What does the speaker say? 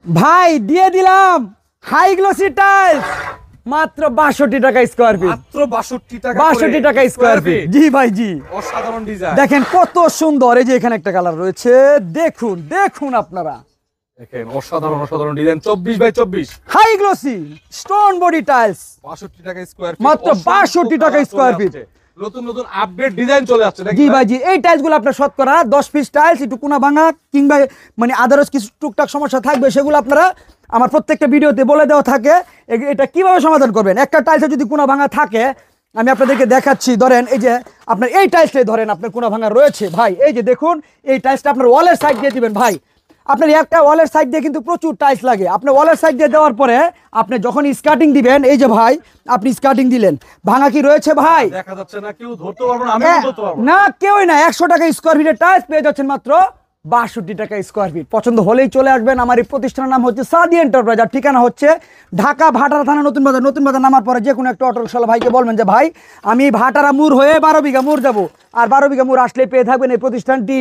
ভাই দিয়ে দিলাম হাই গ্লোসি টাইলস মাত্র ৬২ টাকা স্কয়ার ফিট। মাত্র ৬২ টাকা ৬২ টাকা স্কয়ার ফিট। জি ভাই জি, অসাধারণ ডিজাইন। দেখেন কত সুন্দর। এই যে এখানে একটা কালার রয়েছে, দেখুন দেখুন আপনারা, দেখেন অসাধারণ অসাধারণ design. 24x24 high glossy stone body tiles ৬২ টাকা স্কয়ার ফিট, মাত্র ৬২ টাকা স্কয়ার ফিট। নতুন নতুন আপডেট ডিজাইন চলে আসছে। জি ভাই জি, এই টাইলসগুলো আপনার শতকরা 10 পিস টাইলস একটু কোনা ভাঙা কিংবা মানে আদারস কিছু টুকটাক সমস্যা থাকবে, সেগুলো আপনারা আমার প্রত্যেকটা ভিডিওতে বলে দেওয়া থাকে। এটা কিভাবে সমাধান করবেন। একটা টাইলসে যদি কোনা ভাঙা থাকে, আমি আপনাদেরকে দেখাচ্ছি। ধরেন এই যে আপনার এই টাইলসটাই ধরেন আপনার কোনা ভাঙা রয়েছে ভাই, এই যে দেখুন এই টাইলসটা আপনার ওয়ালের সাইড দিয়ে দিবেন ভাই। আপনার একটা ওয়ালের সাইড দিয়ে কিন্তু প্রচুর টাইলস লাগে। আপনি ওয়ালের সাইড দিয়ে দেওয়ার পরে আপনি যখন স্কার্টিং দিবেন, এই যে ভাই আপনি স্কার্টিং দিলেন, ভাঙা কি রয়েছে ভাই? দেখা যাচ্ছে না, কেউ ধরতে পারবে না, আমিও ধরতে পারবো না, কেউই না। 100 টাকা স্কয়ার ফিটের টাইলস পেয়ে যাচ্ছেন মাত্র ৬২ টাকা স্কয়ার ফিট। পছন্দ হলেই চলে আসবেন। আমার এই প্রতিষ্ঠানের নাম হচ্ছে সাদি এন্টারপ্রাইজ, আর ঠিকানা হচ্ছে ঢাকা ভাটারা থানা নতুন বাজার। নতুন বাজার নামার পরে যে কোনো একটা অটোরিকশাওয়ালা ভাইকে বলবেন যে ভাই আমি ভাটারা মুড় হয়ে 12 বিঘা মুড় যাবো, আর 12 বিঘা মুড় আসলে পেয়ে থাকবেন এই প্রতিষ্ঠানটি।